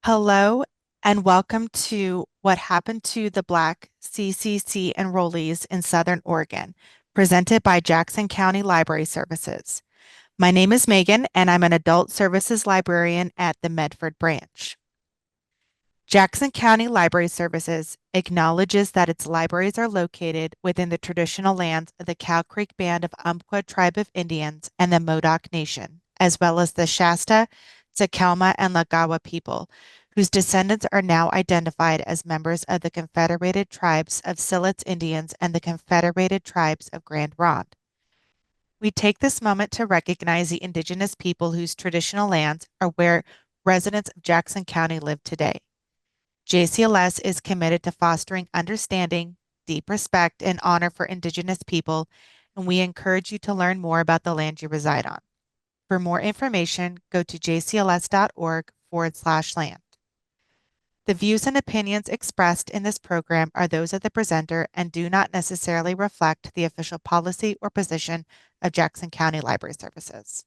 Hello and welcome to What Happened to the Black C.C.C enrollees in Southern Oregon, presented by Jackson County Library Services. My name is Megan and I'm an adult services librarian at the Medford branch. Jackson County Library Services acknowledges that its libraries are located within the traditional lands of the Cow Creek Band of Umpqua Tribe of Indians and the Modoc Nation, as well as the Shasta, Tacoma, and Lagawa people, whose descendants are now identified as members of the Confederated Tribes of Siletz Indians and the Confederated Tribes of Grand Ronde. We take this moment to recognize the Indigenous people whose traditional lands are where residents of Jackson County live today. JCLS is committed to fostering understanding, deep respect, and honor for Indigenous people, and we encourage you to learn more about the land you reside on. For more information, go to jcls.org/land. The views and opinions expressed in this program are those of the presenter and do not necessarily reflect the official policy or position of Jackson County Library Services.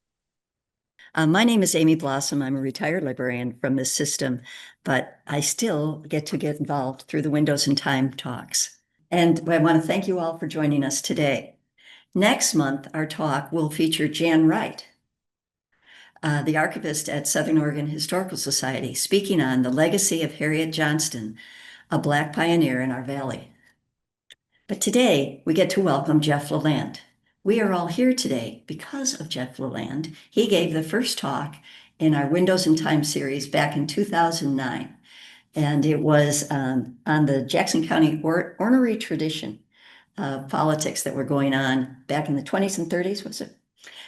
My name is Amy Blossom. I'm a retired librarian from this system, but I still get to get involved through the Windows in Time talks. And I want to thank you all for joining us today. Next month, our talk will feature Jan Wright, the archivist at Southern Oregon Historical Society, speaking on the legacy of Harriet Johnston, a Black pioneer in our valley. But today, we get to welcome Jeff LaLande. We are all here today because of Jeff LaLande. He gave the first talk in our Windows in Time series back in 2009. And it was on the Jackson County ornery tradition of politics that were going on back in the 20s and 30s, was it?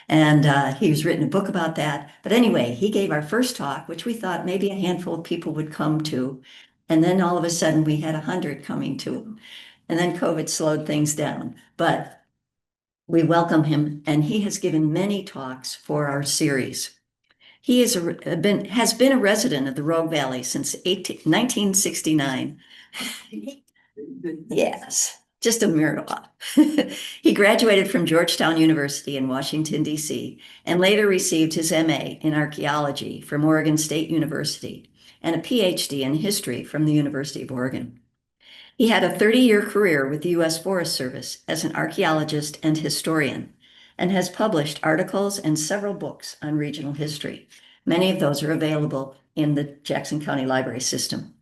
And he's written a book about that. But anyway, he gave our first talk, which we thought maybe a handful of people would come to. And then all of a sudden we had 100 coming to. And then COVID slowed things down. But we welcome him, and he has given many talks for our series. He has been a resident of the Rogue Valley since 1969. Yes, just a miracle. He graduated from Georgetown University in Washington, D.C., and later received his MA in archaeology from Oregon State University and a PhD in history from the University of Oregon. He had a 30-year career with the U.S. Forest Service as an archaeologist and historian, and has published articles and several books on regional history. Many of those are available in the Jackson County Library System.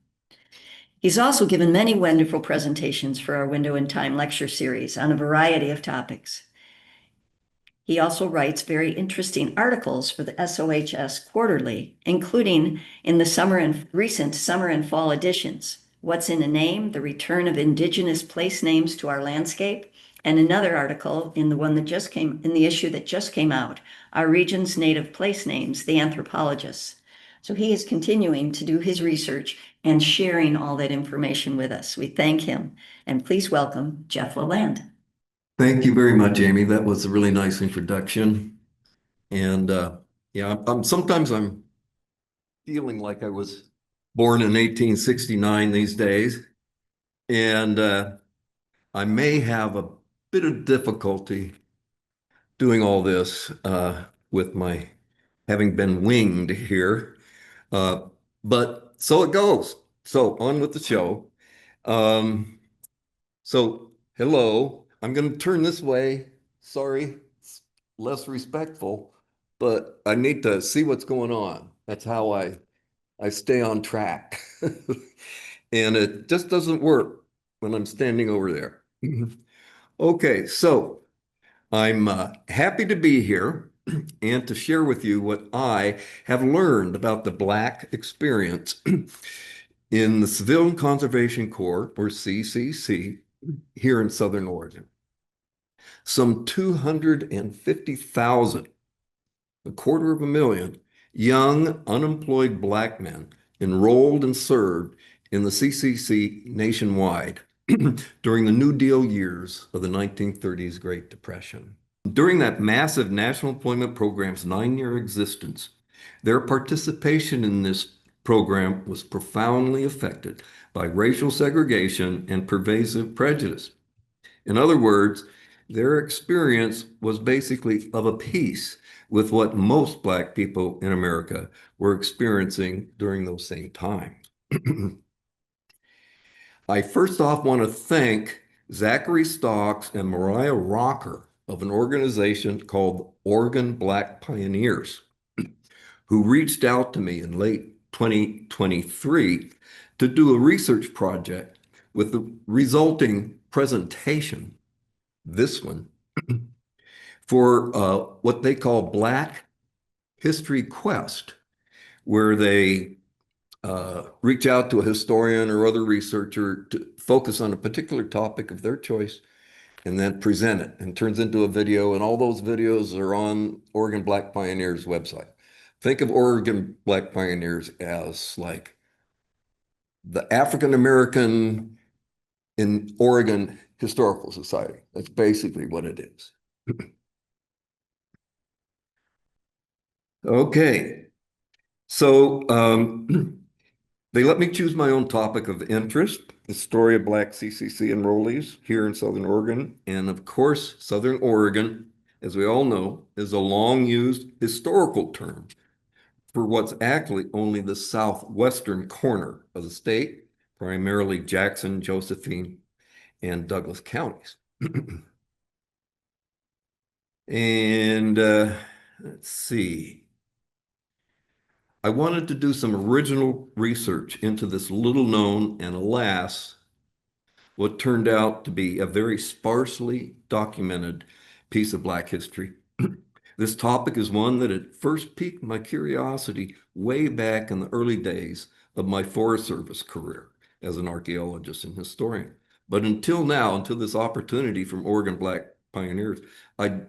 He's also given many wonderful presentations for our Window in Time lecture series on a variety of topics. He also writes very interesting articles for the SOHS Quarterly, including in the recent summer and fall editions. What's in a Name? The Return of Indigenous Place Names to Our Landscape, and another article in the issue that just came out, Our Region's Native Place Names, the Anthropologists. So he is continuing to do his research and sharing all that information with us. We thank him, and please welcome Jeff LaLande. Thank you very much, Amy. That was a really nice introduction. And yeah, sometimes I'm feeling like I was born in 1869 these days. And I may have a bit of difficulty doing all this with my having been winged here. But so it goes. So on with the show. So hello, I'm going to turn this way. Sorry, it's less respectful, but I need to see what's going on. That's how I stay on track. And it just doesn't work when I'm standing over there. Okay, so I'm happy to be here and to share with you what I have learned about the Black experience in the Civilian Conservation Corps, or C.C.C., here in Southern Oregon. Some 250,000, a quarter of a million, young, unemployed Black men enrolled and served in the C.C.C. nationwide during the New Deal years of the 1930s Great Depression. During that massive National Employment Program's 9-year existence, their participation in this program was profoundly affected by racial segregation and pervasive prejudice. In other words, their experience was basically of a piece with what most Black people in America were experiencing during those same times. I first off want to thank Zachary Stocks and Mariah Rocker of an organization called Oregon Black Pioneers, who reached out to me in late 2023 to do a research project with the resulting presentation, this one, for what they call Black History Quest, where they reach out to a historian or other researcher to focus on a particular topic of their choice and then present it, and turns into a video. And all those videos are on Oregon Black Pioneers website. Think of Oregon Black Pioneers as like the African American in Oregon Historical Society. That's basically what it is. Okay, so they let me choose my own topic of interest, the story of Black C.C.C. enrollees here in Southern Oregon. And of course, Southern Oregon, as we all know, is a long used historical term for what's actually only the southwestern corner of the state, primarily Jackson, Josephine, and Douglas counties. And let's see. I wanted to do some original research into this little known and, alas, what turned out to be a very sparsely documented piece of Black history. This topic is one that at first piqued my curiosity way back in the early days of my Forest Service career as an archaeologist and historian. But until now, until this opportunity from Oregon Black Pioneers, I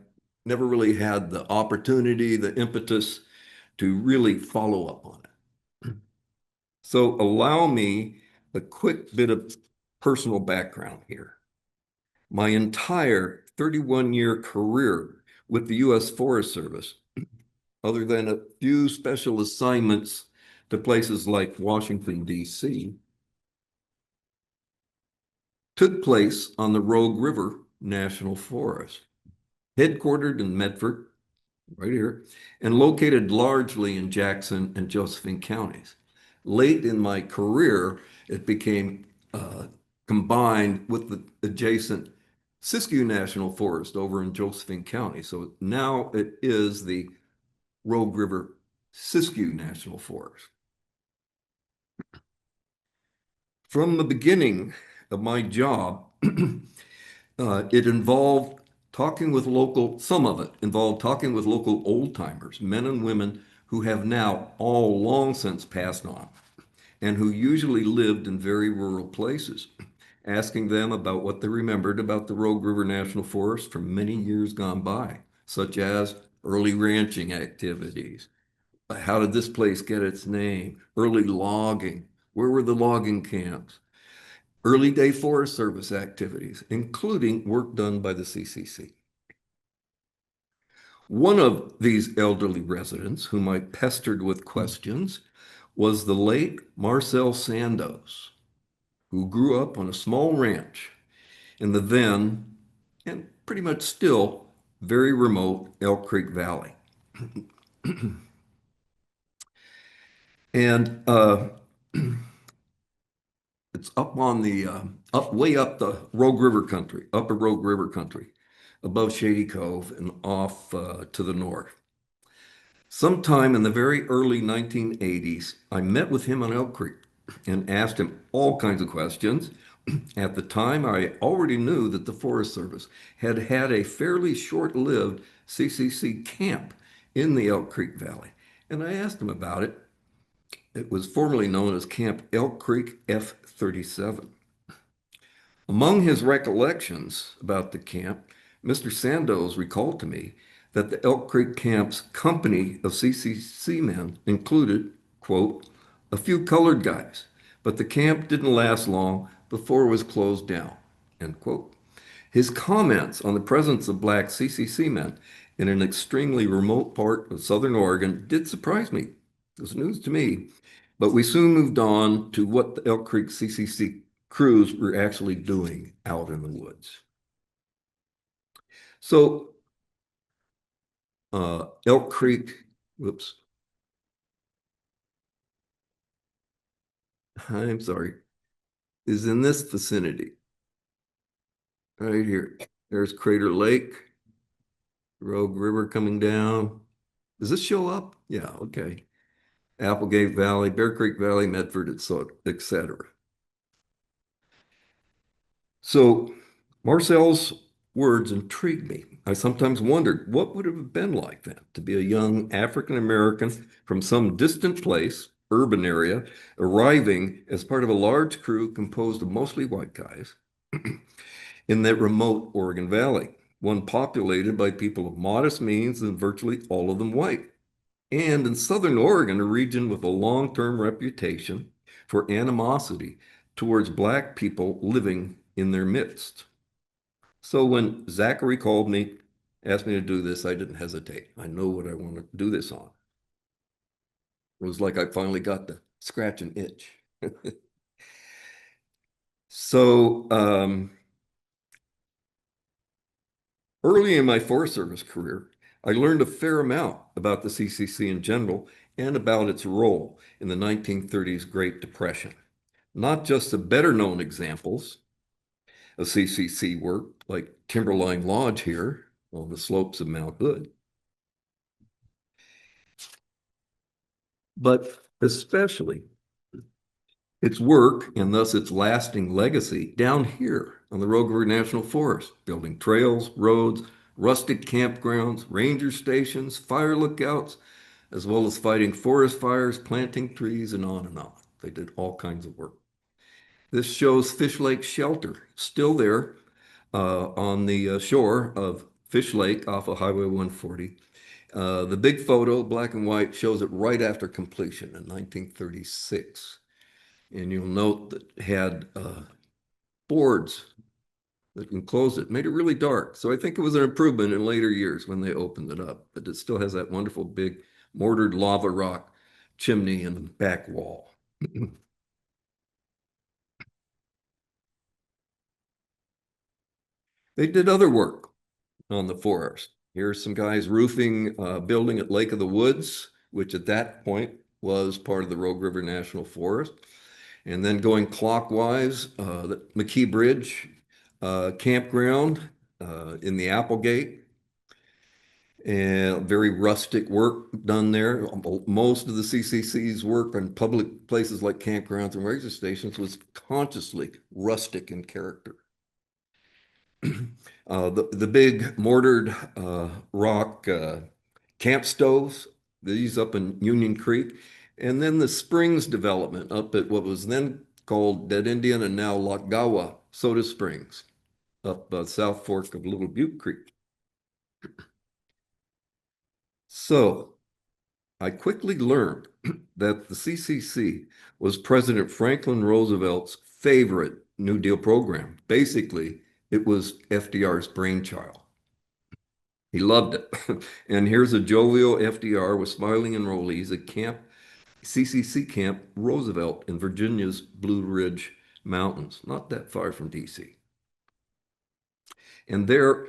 never really had the opportunity, the impetus to really follow up on it. So allow me a quick bit of personal background here. My entire 31-year career with the U.S. Forest Service, other than a few special assignments to places like Washington, D.C., took place on the Rogue River National Forest, headquartered in Medford, right here, and located largely in Jackson and Josephine counties. Late in my career, it became combined with the adjacent Siskiyou National Forest over in Josephine County. So now it is the Rogue River Siskiyou National Forest. From the beginning of my job, it involved talking with local, some of it involved talking with local old timers, men and women who have now all long since passed on, and who usually lived in very rural places, asking them about what they remembered about the Rogue River National Forest from many years gone by, such as early ranching activities. How did this place get its name? Early logging. Where were the logging camps? Early day Forest Service activities, including work done by the C.C.C. One of these elderly residents, whom I pestered with questions, was the late Marcel Sandos, who grew up on a small ranch in the then, and pretty much still, very remote Elk Creek Valley. And it's up on the, way up the Rogue River country, upper Rogue River country, above Shady Cove and off to the north. Sometime in the very early 1980s, I met with him on Elk Creek and asked him all kinds of questions. At the time, I already knew that the Forest Service had had a fairly short-lived C.C.C. camp in the Elk Creek Valley, and I asked him about it. It was formerly known as Camp Elk Creek F-37. Among his recollections about the camp, Mr. Sandoz recalled to me that the Elk Creek camp's company of C.C.C. men included, quote, a few colored guys, but the camp didn't last long before it was closed down, end quote. His comments on the presence of Black C.C.C. men in an extremely remote part of Southern Oregon did surprise me. It was news to me, but we soon moved on to what the Elk Creek C.C.C. crews were actually doing out in the woods. So Elk Creek, whoops, I'm sorry, is in this vicinity right here. There's Crater Lake, Rogue River coming down. Does this show up? Yeah, okay. Applegate Valley, Bear Creek Valley, Medford, etc. So Marcel's words intrigued me. I sometimes wondered what would it have been like then to be a young African American from some distant place, urban area, arriving as part of a large crew composed of mostly white guys in that remote Oregon Valley, one populated by people of modest means and virtually all of them white. And in Southern Oregon, a region with a long-term reputation for animosity towards Black people living in their midst. So when Zachary called me, asked me to do this, I didn't hesitate. I know what I want to do this on. It was like I finally got to scratch an itch. So early in my Forest Service career, I learned a fair amount about the CCC in general and about its role in the 1930s Great Depression. Not just the better known examples of CCC work like Timberline Lodge here on the slopes of Mount Hood, but especially its work and thus its lasting legacy down here on the Rogue River National Forest, building trails, roads, rustic campgrounds, ranger stations, fire lookouts, as well as fighting forest fires, planting trees, and on and on. They did all kinds of work. This shows Fish Lake Shelter, still there on the shore of Fish Lake off of Highway 140. The big photo, black and white, shows it right after completion in 1936. And you'll note that it had boards that enclosed it, made it really dark. So I think it was an improvement in later years when they opened it up, but it still has that wonderful big mortared lava rock chimney in the back wall. They did other work on the forest. Here's some guys roofing a building at Lake of the Woods, which at that point was part of the Rogue River National Forest. And then going clockwise, the McKee Bridge campground in the Applegate. And very rustic work done there. Most of the CCC's work on public places like campgrounds and ranger stations was consciously rustic in character. The big mortared rock camp stoves, these up in Union Creek, and then the Springs development up at what was then called Dead Indian and now Lagawa Soda Springs, up South Fork of Little Butte Creek. So I quickly learned that the CCC was President Franklin Roosevelt's favorite New Deal program. Basically, it was FDR's brainchild. He loved it. And here's a jovial FDR with smiling enrollees at CCC Camp Roosevelt in Virginia's Blue Ridge Mountains, not that far from DC. And there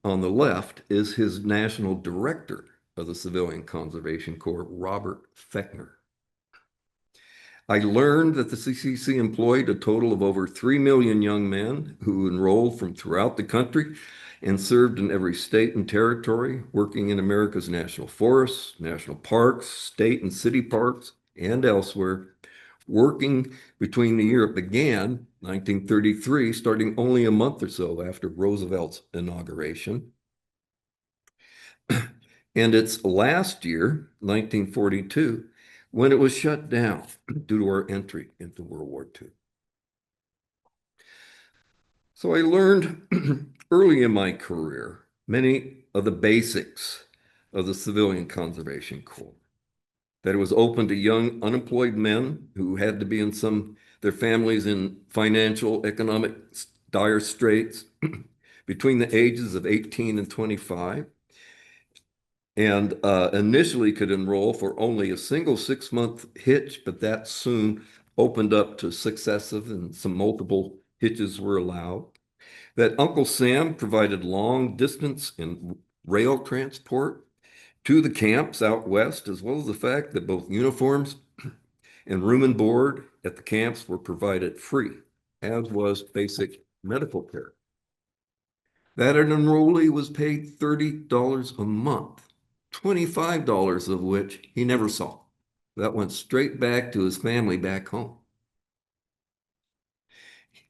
on the left is his national director of the Civilian Conservation Corps, Robert Fechner. I learned that the CCC employed a total of over 3 million young men who enrolled from throughout the country and served in every state and territory, working in America's national forests, national parks, state and city parks, and elsewhere, working between the year it began, 1933, starting only a month or so after Roosevelt's inauguration, and its last year, 1942, when it was shut down due to our entry into World War II. So I learned early in my career many of the basics of the Civilian Conservation Corps, that it was open to young unemployed men who had to be in their families in financial, economic dire straits between the ages of 18 and 25, and initially could enroll for only a single 6-month hitch, but that soon opened up to successive and some multiple hitches were allowed. That Uncle Sam provided long distance and rail transport to the camps out west, as well as the fact that both uniforms and room and board at the camps were provided free, as was basic medical care. That an enrollee was paid $30 a month, $25 of which he never saw. That went straight back to his family back home.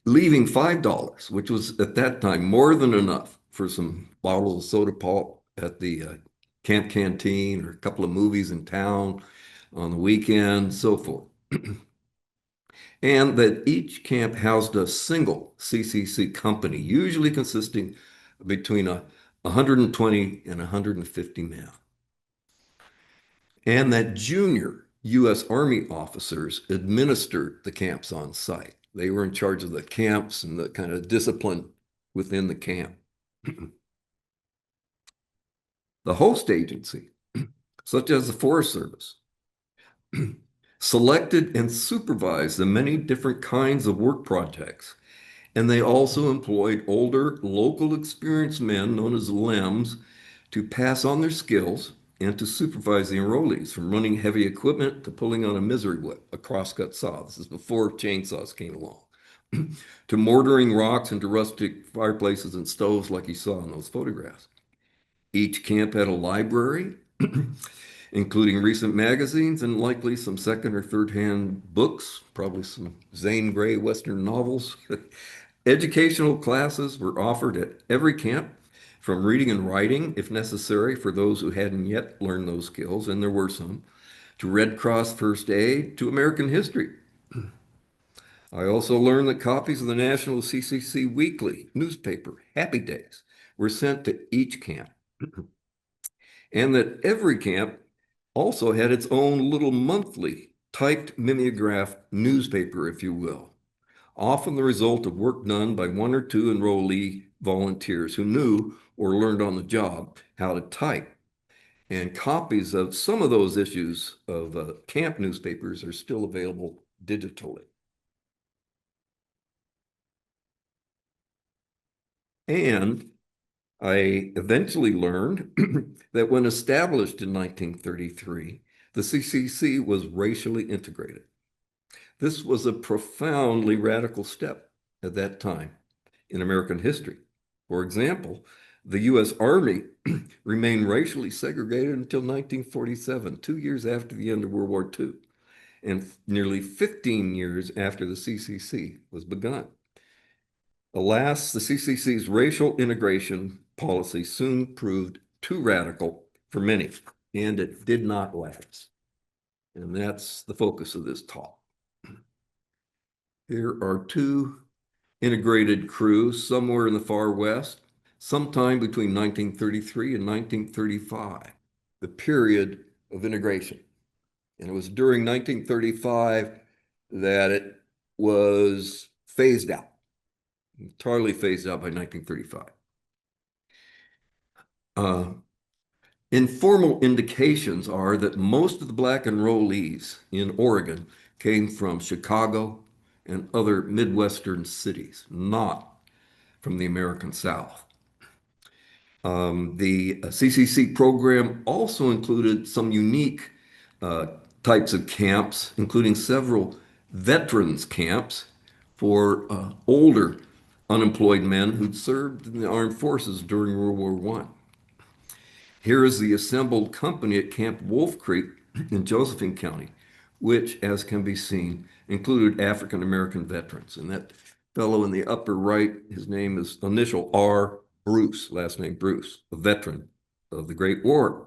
Leaving $5, which was at that time more than enough for some bottles of soda pop at the camp canteen or a couple of movies in town on the weekend, so forth. And that each camp housed a single CCC company, usually consisting between 120 and 150 men. And that junior U.S. Army officers administered the camps on site. They were in charge of the camps and the kind of discipline within the camp. The host agency, such as the Forest Service, selected and supervised the many different kinds of work projects. And they also employed older, local experienced men known as LEMs to pass on their skills and to supervise the enrollees from running heavy equipment to pulling on a misery whip, a crosscut saw. This is before chainsaws came along. To mortaring rocks into rustic fireplaces and stoves like you saw in those photographs. Each camp had a library, including recent magazines and likely some second or third hand books, probably some Zane Grey Western novels. Educational classes were offered at every camp, from reading and writing, if necessary, for those who hadn't yet learned those skills, and there were some, to Red Cross first aid, to American history. I also learned that copies of the National C.C.C. weekly newspaper, Happy Days, were sent to each camp, and that every camp also had its own little monthly typed mimeograph newspaper, if you will, often the result of work done by one or two enrollee volunteers who knew or learned on the job how to type. And copies of some of those issues of camp newspapers are still available digitally. And I eventually learned that when established in 1933, the C.C.C. was racially integrated. This was a profoundly radical step at that time in American history. For example, the U.S. Army remained racially segregated until 1947, 2 years after the end of World War II, and nearly 15 years after the C.C.C. was begun. Alas, the C.C.C.'s racial integration policy soon proved too radical for many, and it did not last. And that's the focus of this talk. Here are two integrated crews somewhere in the far west, sometime between 1933 and 1935, the period of integration. And it was during 1935 that it was phased out, entirely phased out by 1935. Informal indications are that most of the black enrollees in Oregon came from Chicago and other Midwestern cities, not from the American South. The C.C.C. program also included some unique types of camps, including several veterans camps for older unemployed men who'd served in the armed forces during World War I. Here is the assembled company at Camp Wolf Creek in Josephine County, which, as can be seen, included African American veterans. And that fellow in the upper right, his name is initial R. Bruce, last name Bruce, a veteran of the Great War.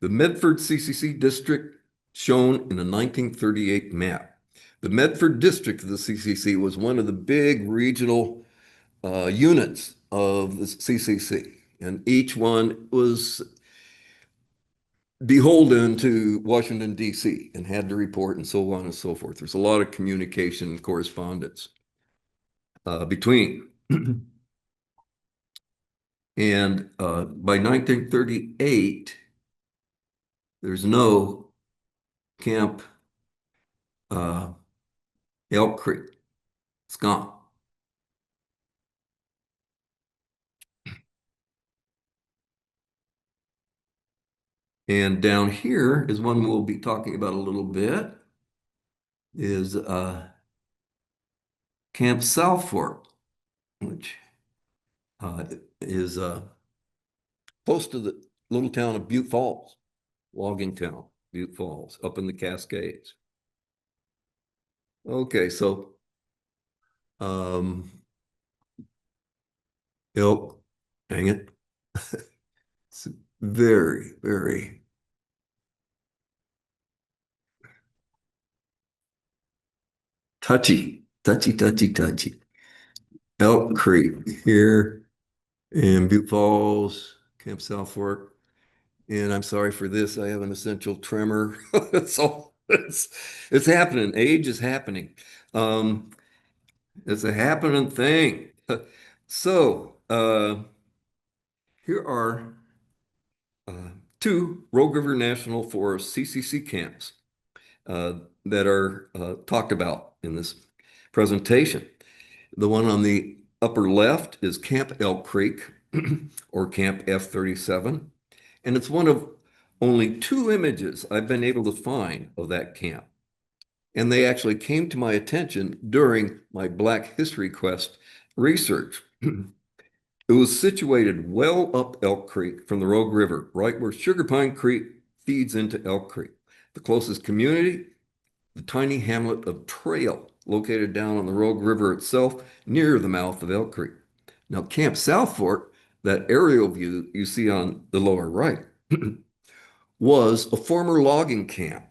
The Medford C.C.C. district shown in a 1938 map. The Medford district of the C.C.C. was one of the big regional units of the C.C.C. And each one was beholden to Washington, D.C. and had to report and so on and so forth. There's a lot of communication and correspondence between. And by 1938, there's no camp Elk Creek. It's gone. And down here is one we'll be talking about a little bit, is Camp South Fork, which uh, is close to the little town of Butte Falls, logging town, Butte Falls, up in the Cascades. Okay, so um, elk, dang it. It's very, very touchy. Elk Creek here in Butte Falls, Camp South Fork. And I'm sorry for this. I have an essential tremor. So it's happening. Age is happening. Um, it's a happening thing. So here are two Rogue River National Forest CCC camps uh, that are talked about in this presentation. The one on the upper left is Camp Elk Creek or Camp F-37. And it's one of only two images I've been able to find of that camp. And they actually came to my attention during my Black History Quest research. It was situated well up Elk Creek from the Rogue River, right where Sugar Pine Creek feeds into Elk Creek. The closest community, the tiny hamlet of Trail, located down on the Rogue River itself, near the mouth of Elk Creek. Now, Camp South Fork, that aerial view you see on the lower right, was a former logging camp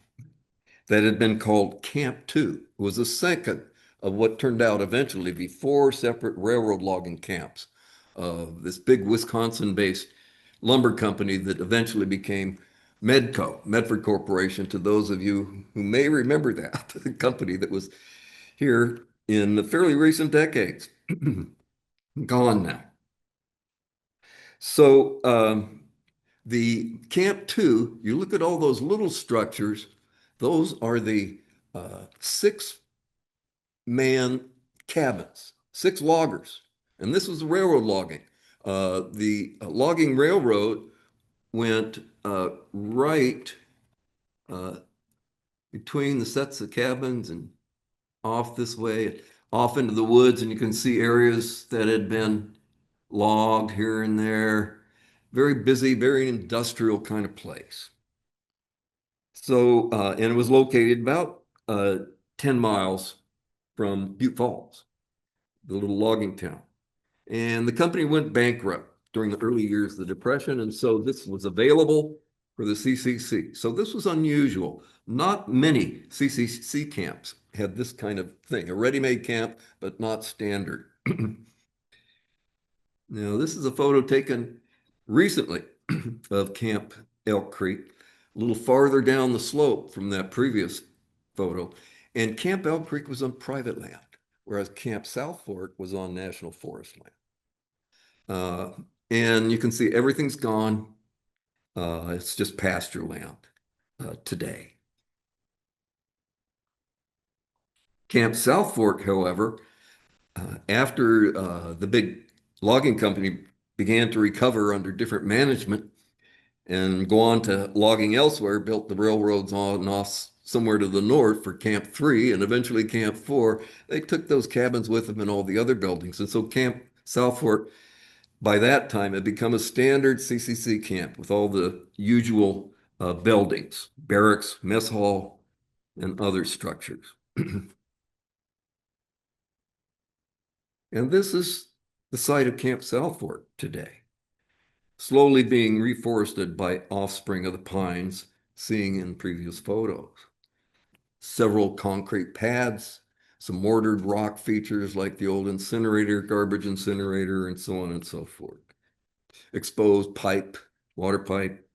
that had been called Camp 2. It was the second of what turned out eventually to be four separate railroad logging camps. This big Wisconsin-based lumber company that eventually became Medco, Medford Corporation, to those of you who may remember that, the company that was here in the fairly recent decades. Gone now. So the Camp 2, you look at all those little structures, those are the six-man cabins, six loggers. And this was the railroad logging. The logging railroad went right between the sets of cabins and off this way, off into the woods, and you can see areas that had been logged here and there. Very busy, very industrial kind of place. So, and it was located about 10 miles from Butte Falls, the little logging town. And the company went bankrupt during the early years of the Depression. And so this was available for the C.C.C. So this was unusual. Not many C.C.C. camps had this kind of thing, a ready-made camp, but not standard. Now, this is a photo taken recently of Camp Elk Creek, a little farther down the slope from that previous photo. And Camp Elk Creek was on private land, whereas Camp South Fork was on national forest land. And you can see everything's gone. It's just pasture land today. Camp South Fork, however, after the big logging company began to recover under different management and go on to logging elsewhere, built the railroads on and off somewhere to the north for Camp 3 and eventually Camp 4. They took those cabins with them and all the other buildings. And so Camp South Fork, by that time, had become a standard C.C.C. camp with all the usual buildings, barracks, mess hall, and other structures. And this is the site of Camp South Fork today, slowly being reforested by offspring of the pines seen in previous photos. Several concrete pads, some mortared rock features like the old incinerator, garbage incinerator, and so on and so forth. Exposed pipe, water pipe.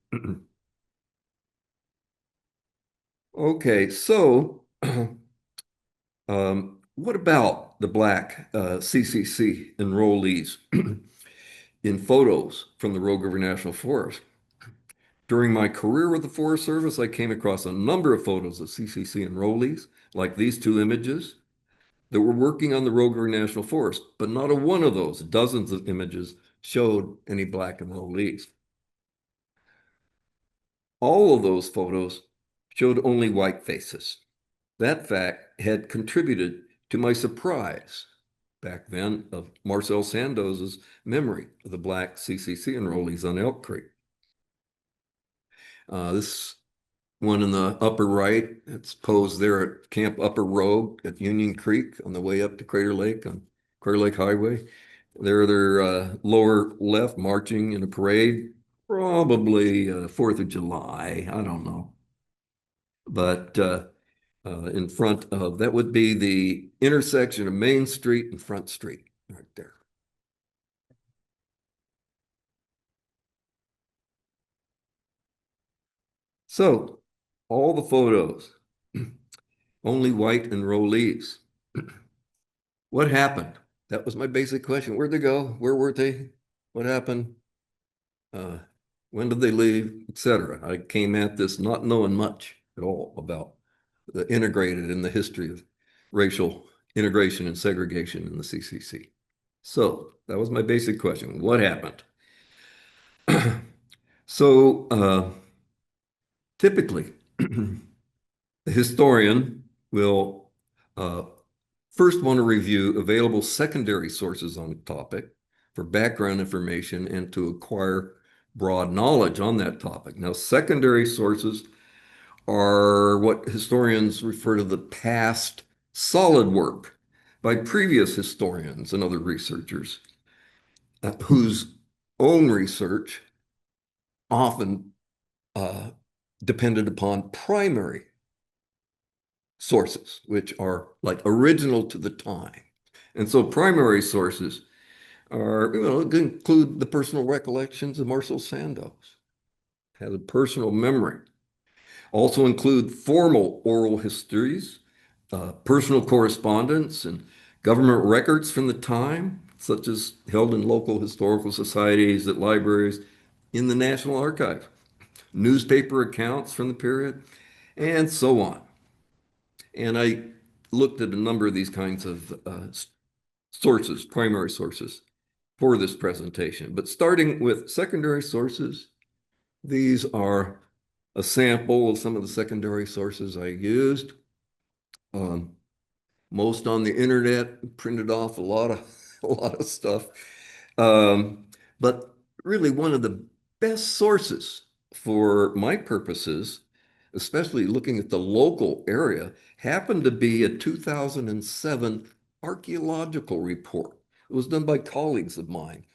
Okay, so what about the Black C.C.C. enrollees in photos from the Rogue River National Forest? During my career with the Forest Service, I came across a number of photos of C.C.C. enrollees, like these two images. that were working on the Rogue National Forest, but not a one of those dozens of images showed any black enrollees. All of those photos showed only white faces. That fact had contributed to my surprise back then of Marcel Sandoz's memory of the black C.C.C. enrollees on Elk Creek. This one in the upper right, it's posed there at Camp Upper Rogue at Union Creek on the way up to Crater Lake on Crater Lake Highway. They're lower left marching in a parade, probably 4th of July, I don't know. But in front of, that would be the intersection of Main Street and Front Street right there. So all the photos, only white enrollees. What happened? That was my basic question. Where'd they go? Where were they? What happened? When did they leave, etc. I came at this not knowing much at all about the integrated in the history of racial integration and segregation in the C.C.C. So that was my basic question. What happened? So typically, the historian will first want to review available secondary sources on the topic for background information and to acquire broad knowledge on that topic. Now, secondary sources are what historians refer to the past solid work by previous historians and other researchers whose own research often depended upon primary sources, which are like original to the time. And so primary sources are, include the personal recollections of Marcel Sandoz, has a personal memory. Also include formal oral histories, personal correspondence, and government records from the time, such as held in local historical societies, at libraries, in the National Archives, newspaper accounts from the period, and so on. And I looked at a number of these kinds of sources, primary sources, for this presentation. But starting with secondary sources, these are a sample of some of the secondary sources I used. Most on the internet, printed off a lot of stuff. But really one of the best sources for my purposes, especially looking at the local area, happened to be a 2007 archaeological report. It was done by colleagues of mine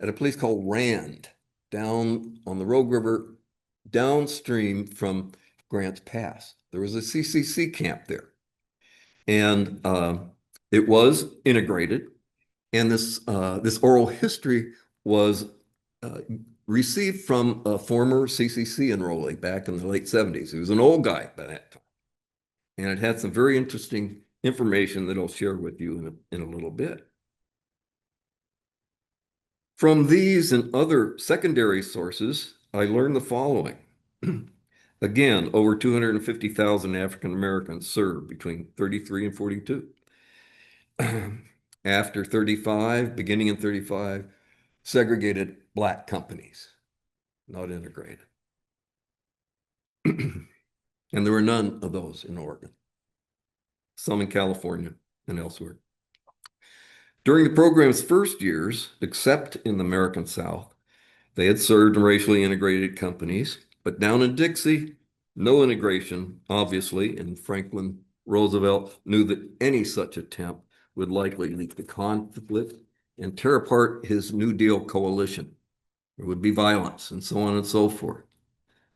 at a place called Rand, down on the Rogue River, downstream from Grants Pass. There was a C.C.C. camp there. And it was integrated. And this oral history was received from a former C.C.C. enrollee back in the late 70s. He was an old guy by that time. And it had some very interesting information that I'll share with you in a little bit. From these and other secondary sources, I learned the following. Again, over 250,000 African Americans served between 33 and 42. After 35, beginning in 35, segregated black companies, not integrated. And there were none of those in Oregon, some in California and elsewhere. During the program's first years, except in the American South, they had served in racially integrated companies, but down in Dixie, no integration, obviously, and Franklin Roosevelt knew that any such attempt would likely lead to conflict and tear apart his New Deal coalition. There would be violence and so on and so forth.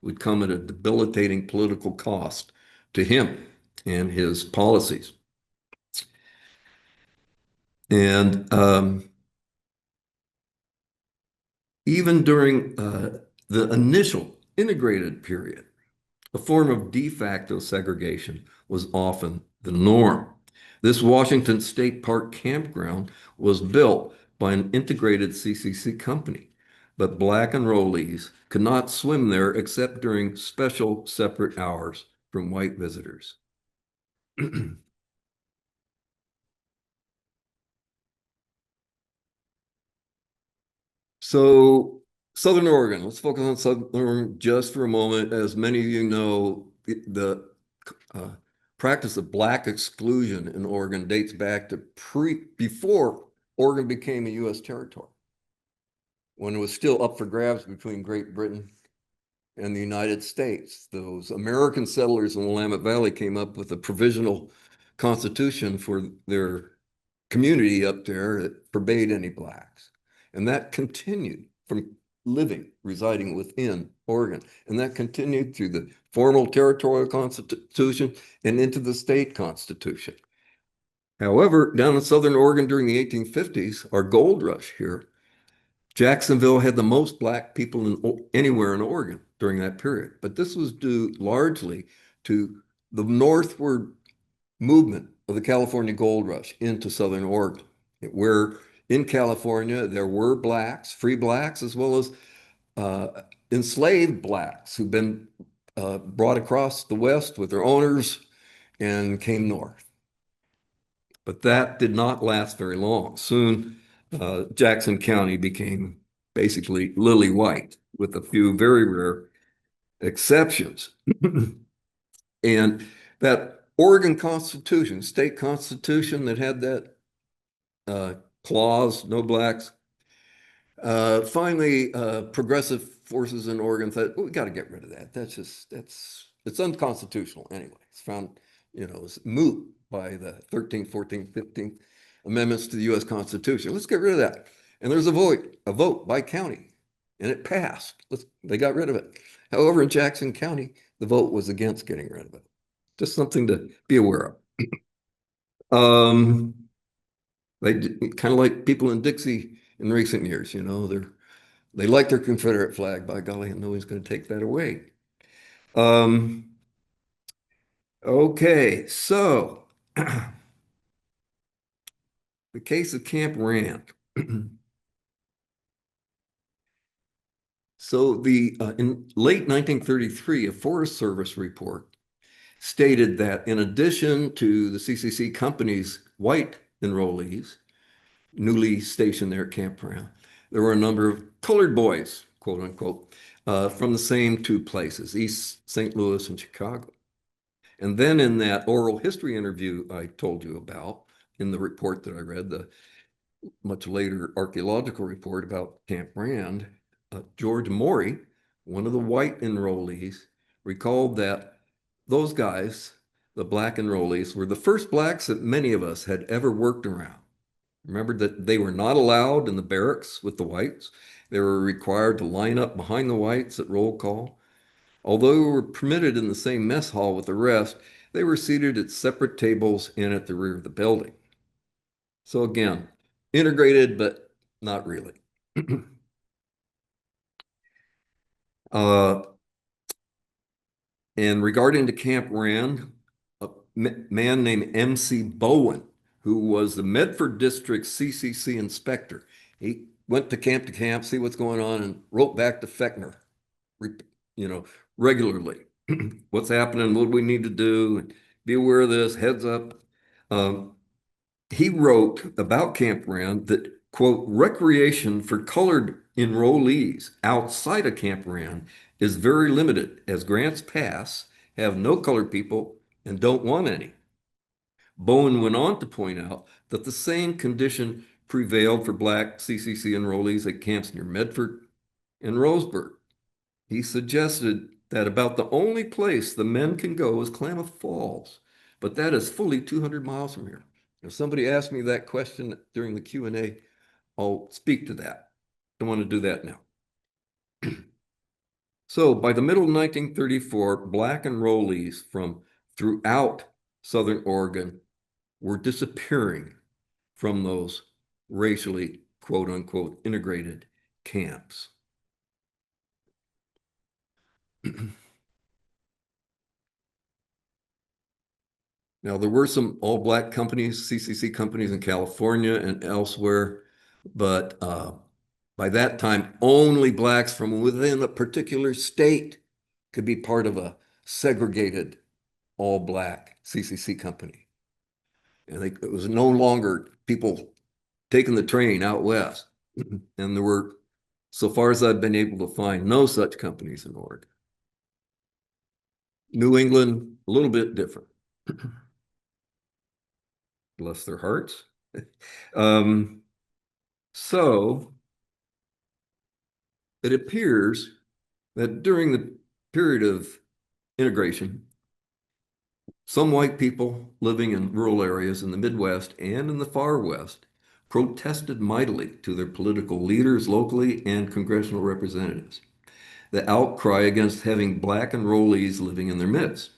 It would come at a debilitating political cost to him and his policies. And even during the initial integrated period, a form of de facto segregation was often the norm. This Washington State Park campground was built by an integrated C.C.C. company, but black enrollees could not swim there except during special separate hours from white visitors. So Southern Oregon, let's focus on Southern Oregon just for a moment. As many of you know, the uh, practice of black exclusion in Oregon dates back to before Oregon became a U.S. territory, when it was still up for grabs between Great Britain and the United States. Those American settlers in the Willamette Valley came up with a provisional constitution for their community up there that forbade any blacks. And that continued from residing within Oregon. And that continued through the formal territorial constitution and into the state constitution. However, down in Southern Oregon during the 1850s, our gold rush here, Jacksonville had the most black people anywhere in Oregon during that period. But this was due largely to the northward movement of the California gold rush into Southern Oregon, where in California there were blacks, free blacks, as well as enslaved blacks who'd been brought across the West with their owners and came north. But that did not last very long. Soon, Jackson County became basically lily white, with a few very rare exceptions. And that Oregon Constitution, state constitution that had that clause, no blacks, finally, progressive forces in Oregon thought, oh, we got to get rid of that. It's unconstitutional anyway. It's found, it's moot by the 13th, 14th, 15th amendments to the U.S. Constitution. Let's get rid of that. And there's a vote by county, and it passed. They got rid of it. However, in Jackson County, the vote was against getting rid of it. Just something to be aware of. They kind of like people in Dixie in recent years, they like their Confederate flag, by golly, and nobody's going to take that away. Okay, so the case of Camp Rand. So in late 1933, a Forest Service report stated that in addition to the C.C.C. company's white enrollees, newly stationed there at Camp Rand, there were a number of colored boys, quote unquote, from the same two places, East St. Louis and Chicago. And then in that oral history interview I told you about, in the report that I read, the much later archaeological report about Camp Rand, George Morey, one of the white enrollees, recalled that those guys, the black enrollees, were the first blacks that many of us had ever worked around. Remember that they were not allowed in the barracks with the whites. They were required to line up behind the whites at roll call. Although they were permitted in the same mess hall with the rest, they were seated at separate tables and at the rear of the building. So again, integrated, but not really. And regarding to Camp Rand, a man named M.C. Bowen, who was the Medford District C.C.C. inspector, he went to camp, see what's going on, and wrote back to Fechner, regularly. What's happening? What do we need to do? Be aware of this, heads up. He wrote about Camp Rand that, quote, recreation for colored enrollees outside of Camp Rand is very limited, as grants pass, have no colored people, and don't want any. Bowen went on to point out that the same condition prevailed for black C.C.C. enrollees at camps near Medford and Roseburg. He suggested that about the only place the men can go is Klamath Falls, but that is fully 200 miles from here. If somebody asked me that question during the Q&A, I'll speak to that. Don't want to do that now. So by the middle of 1934, black enrollees from throughout Southern Oregon were disappearing from those racially, quote unquote, integrated camps. Now, there were some all-black companies, C.C.C. companies in California and elsewhere, but by that time, only blacks from within a particular state could be part of a segregated all-black C.C.C. company. And it was no longer people taking the train out west. And there were So far as I've been able to find, no such companies in Oregon. New England, a little bit different. Bless their hearts. So it appears that during the period of integration, some white people living in rural areas in the Midwest and in the far West protested mightily to their political leaders locally and congressional representatives. The outcry against having black enrollees living in their midst,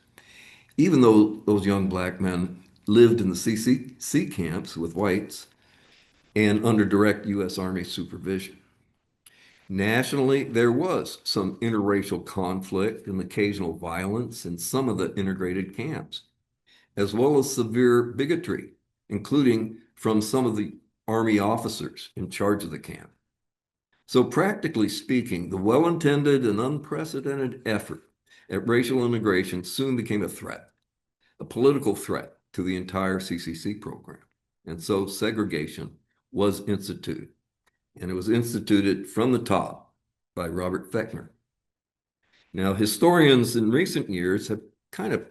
even though those young black men lived in the C.C.C camps with whites and under direct U.S. Army supervision. Nationally, there was some interracial conflict and occasional violence in some of the integrated camps, as well as severe bigotry, including from some of the Army officers in charge of the camp. So practically speaking, the well-intended and unprecedented effort at racial integration soon became a threat, a political threat to the entire C.C.C program. And so segregation was instituted. And it was instituted from the top by Robert Fechner. Now, historians in recent years have kind of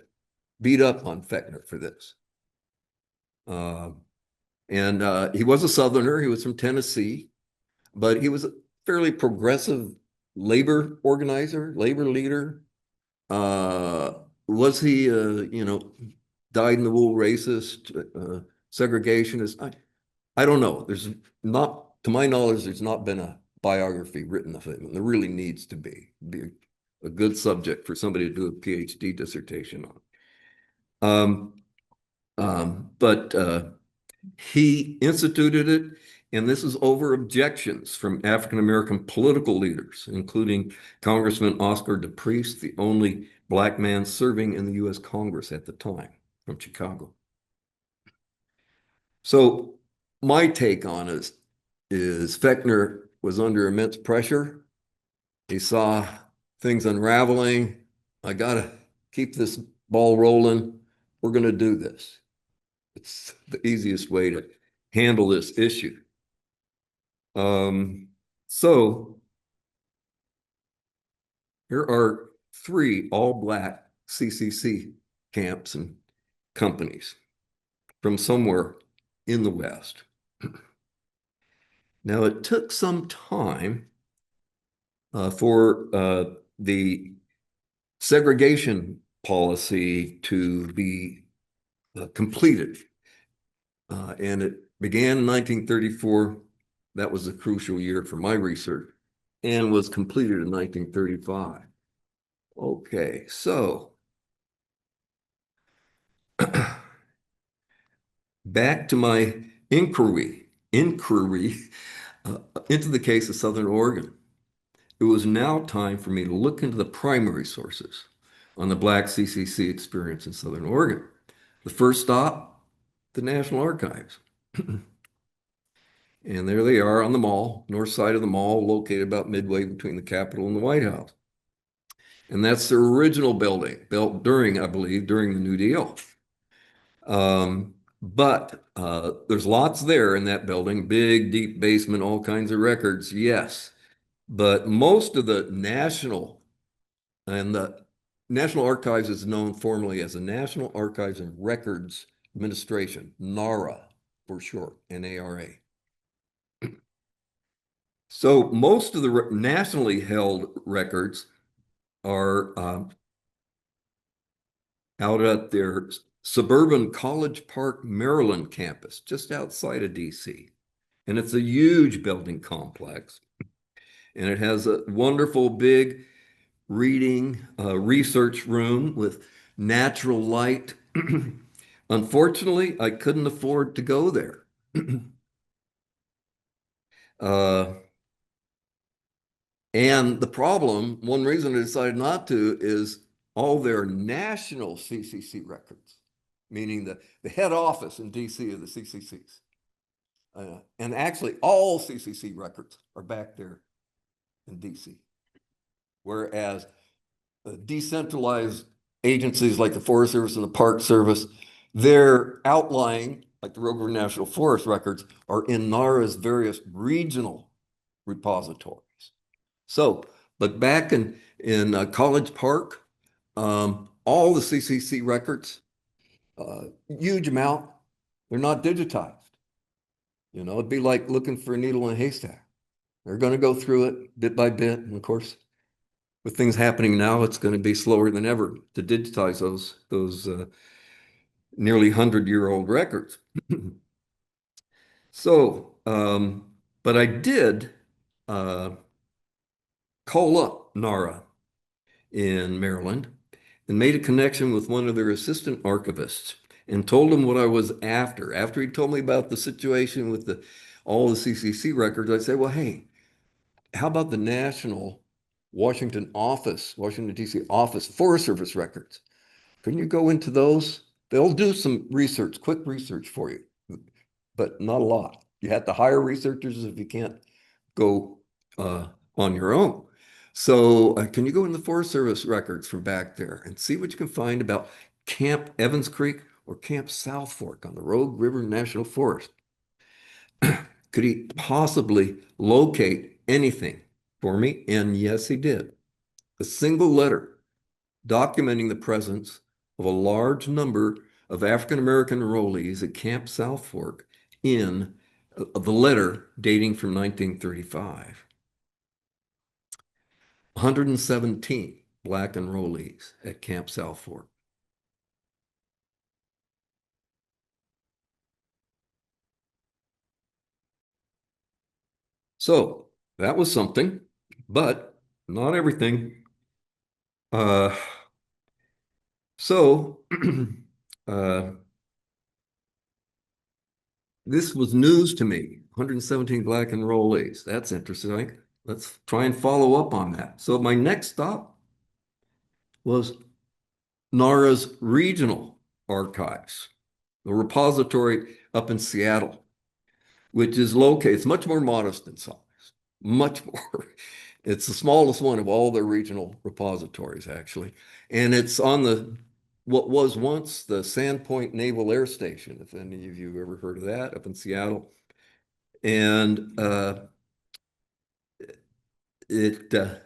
beat up on Fechner for this. He was a Southerner. He was from Tennessee, but he was a fairly progressive labor organizer, labor leader. Was he, dyed-in-the-wool racist, segregationist? I don't know. There's not, to my knowledge, there's not been a biography written of him. And there really needs to be a good subject for somebody to do a PhD dissertation on. But he instituted it, and this is over objections from African-American political leaders, including Congressman Oscar DePriest, the only black man serving in the U.S. Congress at the time, from Chicago. So my take on it is Fechner was under immense pressure. He saw things unraveling. I got to keep this ball rolling. We're going to do this. It's the easiest way to handle this issue. So here are 3 all-black C.C.C camps and companies from somewhere in the West. Now, it took some time for the segregation policy to be completed. And it began in 1934. That was a crucial year for my research, and was completed in 1935. Okay, so back to my inquiry into the case of Southern Oregon. It was now time for me to look into the primary sources on the Black C.C.C experience in Southern Oregon. The first stop, the National Archives. And there they are on the mall, north side of the mall, located about midway between the Capitol and the White House. And that's the original building, built during, I believe, during the New Deal. But there's lots there in that building, big, deep basement, all kinds of records, yes. But most of the National Archives is known formally as the National Archives and Records Administration, NARA for short, N-A-R-A. So most of the nationally held records are out at their suburban College Park, Maryland campus, just outside of DC. And it's a huge building complex. And it has a wonderful big reading research room with natural light. Unfortunately, I couldn't afford to go there. And the problem, one reason I decided not to, is all their national C.C.C records, meaning the head office in DC of the C.C.Cs. And actually all C.C.C records are back there in DC. Whereas decentralized agencies like the Forest Service and the Park Service, their outlying, like the Rogue River National Forest records, are in NARA's various regional repositories. So, but back in College Park, all the CCC records, huge amount, they're not digitized. You know, it'd be like looking for a needle in a haystack. They're going to go through it bit by bit, and of course, with things happening now, it's going to be slower than ever to digitize those nearly 100-year-old records. So, but I did uh, call up NARA in Maryland and made a connection with one of their assistant archivists and told him what I was after. After he told me about the situation with all the CCC records, I said, well, hey, how about the national Washington D.C. office, Forest Service records? Couldn't you go into those? They'll do some research, quick research for you, but not a lot. You have to hire researchers if you can't go on your own. So can you go in the Forest Service records from back there and see what you can find about Camp Evans Creek or Camp South Fork on the Rogue River National Forest? Could he possibly locate anything for me? And yes, he did. A single letter documenting the presence of a large number of African American enrollees at Camp South Fork in the letter dating from 1935. 117 Black enrollees at Camp South Fork. So that was something, but not everything. Uh, so uh, this was news to me, 117 Black enrollees. That's interesting. Let's try and follow up on that. So my next stop was NARA's regional archives, the repository up in Seattle, which is located, it's much more modest in size, much more. It's the smallest one of all their regional repositories, actually. And it's on what was once the Sandpoint Naval Air Station, if any of you ever heard of that, up in Seattle. And it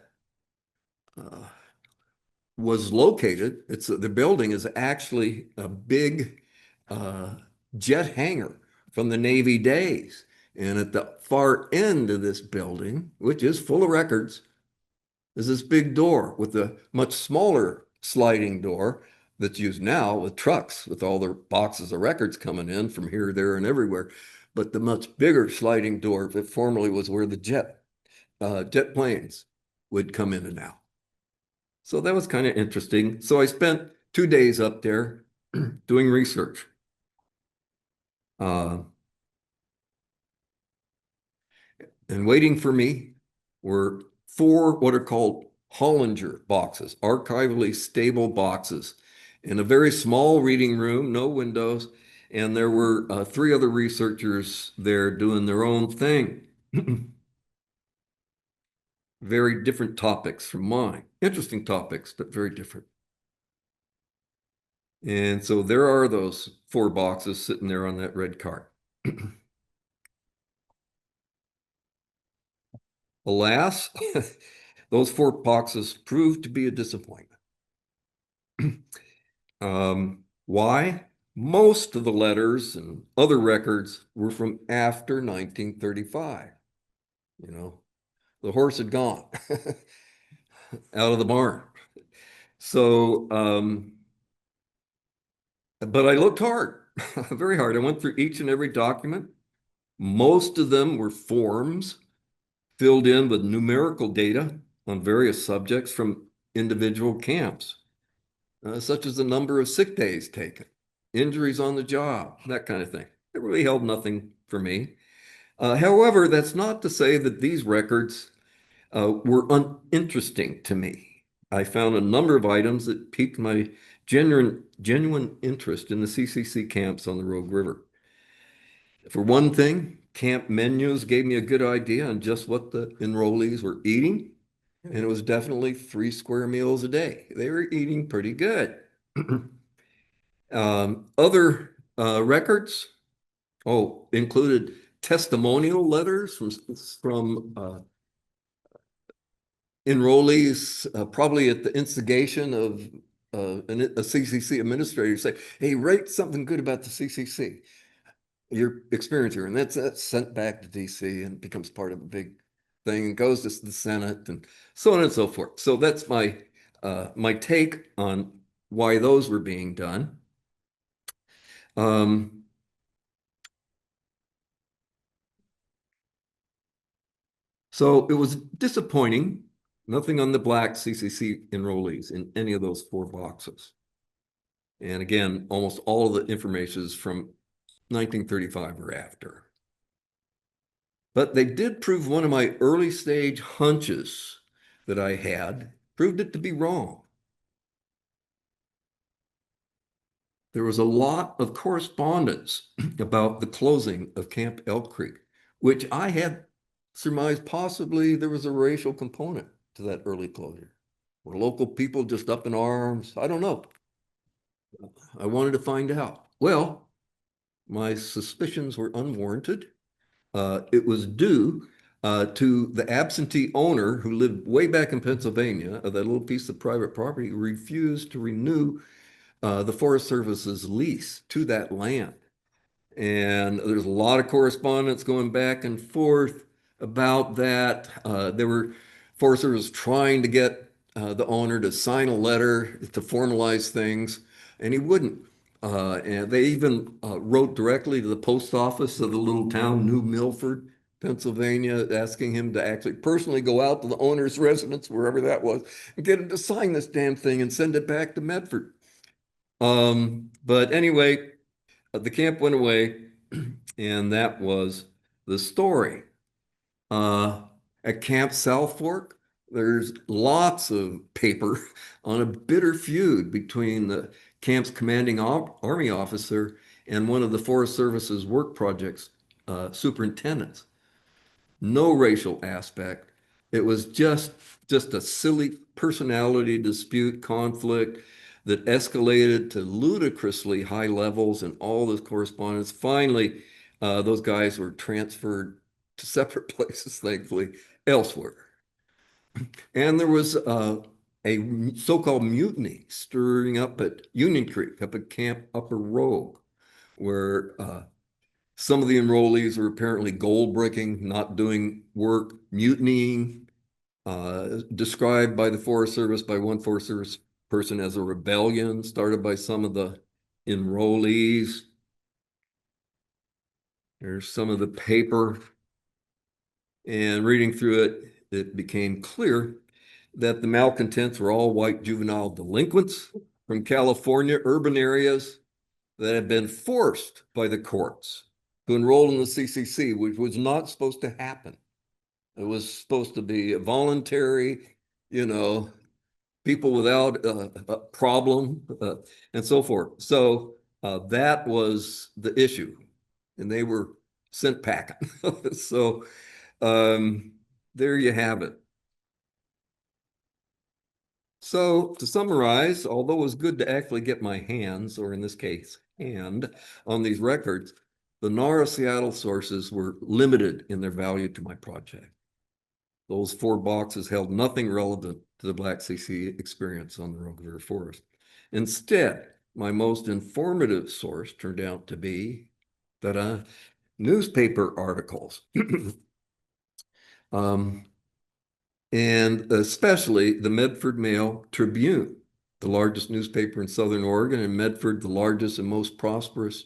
was located, the building is actually a big jet hangar from the Navy days. And at the far end of this building, which is full of records, is this big door with a much smaller sliding door that's used now with trucks with all their boxes of records coming in from here, there, and everywhere. But the much bigger sliding door that formerly was where the jet planes would come in and out. So that was kind of interesting. So I spent 2 days up there doing research. And waiting for me were 4 what are called Hollinger boxes, archivally stable boxes, in a very small reading room, no windows, and there were 3 other researchers there doing their own thing. Very different topics from mine. Interesting topics, but very different. And so there are those 4 boxes sitting there on that red card. Alas, those 4 boxes proved to be a disappointment. Why? Most of the letters and other records were from after 1935. You know, the horse had gone out of the barn. So, but I looked hard, very hard. I went through each and every document. Most of them were forms filled in with numerical data on various subjects from individual camps, such as the number of sick days taken, injuries on the job, that kind of thing. It really held nothing for me. However, that's not to say that these records were uninteresting to me. I found a number of items that piqued my genuine interest in the CCC camps on the Rogue River. For one thing, camp menus gave me a good idea on just what the enrollees were eating, and it was definitely 3 square meals a day. They were eating pretty good. Other records, included testimonial letters from enrollees, probably at the instigation of a CCC administrator, say, hey, write something good about the CCC, your experience here. And that's sent back to DC and becomes part of a big thing and goes to the Senate and so on and so forth. So that's my take on why those were being done. So it was disappointing. Nothing on the black C.C.C. enrollees in any of those 4 boxes. And again, almost all of the information is from 1935 or after. But they did prove one of my early stage hunches that I had, proved it to be wrong. There was a lot of correspondence about the closing of Camp Elk Creek, which I had surmised possibly there was a racial component to that early closure. Were local people just up in arms? I don't know. I wanted to find out. Well, my suspicions were unwarranted. It was due to the absentee owner who lived way back in Pennsylvania of that little piece of private property who refused to renew the Forest Service's lease to that land. And there's a lot of correspondence going back and forth about that. There were Forest Service trying to get the owner to sign a letter to formalize things, and he wouldn't. And they even wrote directly to the post office of the little town, New Milford, Pennsylvania, asking him to actually personally go out to the owner's residence, wherever that was, and get him to sign this damn thing and send it back to Medford. But anyway, the camp went away, and that was the story. At Camp South Fork, there's lots of paper on a bitter feud between the camp's commanding Army officer and one of the Forest Service's work projects superintendents. No racial aspect. It was just a silly personality dispute, conflict that escalated to ludicrously high levels and all this correspondence. Finally, those guys were transferred to separate places, thankfully, elsewhere. And there was a so-called mutiny stirring up at Union Creek, up at Camp Upper Rogue, where some of the enrollees were apparently gold bricking, not doing work, mutinying, described by the Forest Service, by one Forest Service person as a rebellion started by some of the enrollees. There's some of the paper. And reading through it, it became clear that the malcontents were all white juvenile delinquents from California urban areas that had been forced by the courts to enroll in the C.C.C, which was not supposed to happen. It was supposed to be a voluntary, people without a problem and so forth. So that was the issue, and they were sent packing. So there you have it. So to summarize, although it was good to actually get my hands, or in this case, hand, on these records, the NARA Seattle sources were limited in their value to my project. Those 4 boxes held nothing relevant to the Black CC experience on the Rogue River Forest. Instead, my most informative source turned out to be that newspaper articles. And especially the Medford Mail Tribune, the largest newspaper in Southern Oregon, and Medford, the largest and most prosperous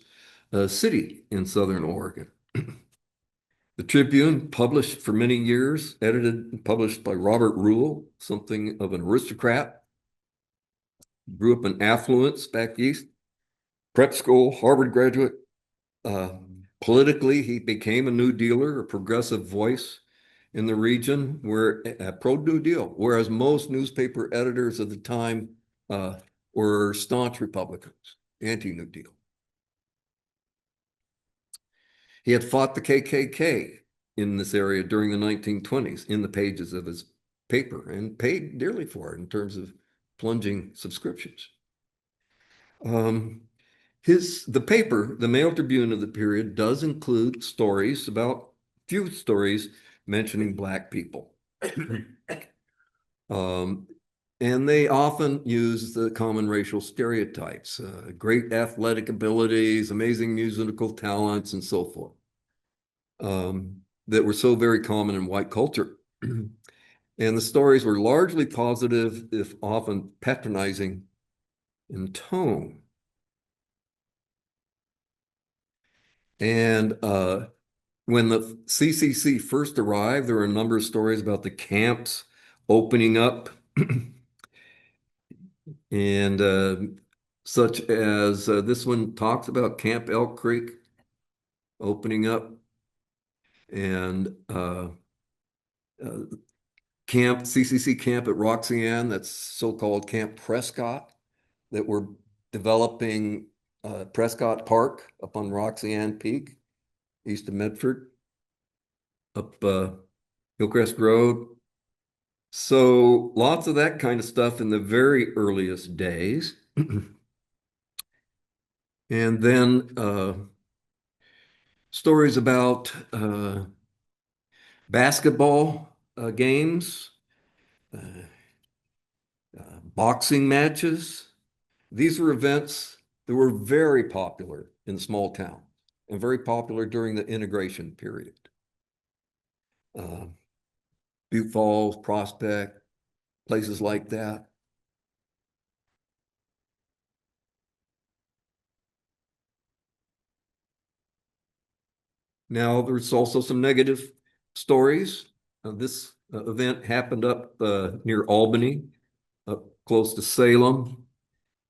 city in Southern Oregon. The Tribune, published for many years, edited and published by Robert Rule, something of an aristocrat. Grew up in affluence back east, prep school, Harvard graduate. Politically, he became a New Dealer, a progressive voice in the region, where pro-New Deal, whereas most newspaper editors of the time were staunch Republicans, anti-New Deal. He had fought the KKK in this area during the 1920s in the pages of his paper and paid dearly for it in terms of plunging subscriptions. The paper, the Mail Tribune of the period, does include stories about, few stories mentioning Black people. And they often use the common racial stereotypes, great athletic abilities, amazing musical talents, and so forth, that were so very common in white culture. And the stories were largely positive, if often patronizing in tone. And when the C.C.C. first arrived, there were a number of stories about the camps opening up, and such as this one talks about Camp Elk Creek opening up, and uh, camp C.C.C. camp at Roxanne, that's so-called Camp Prescott, that we're developing Prescott Park up on Roxanne Peak, east of Medford, up Hillcrest Road. So lots of that kind of stuff in the very earliest days. And then stories about basketball games, uh, boxing matches. These were events that were very popular in small towns and very popular during the integration period. Butte Falls, Prospect, places like that. Now, there's also some negative stories. This event happened up near Albany, up close to Salem.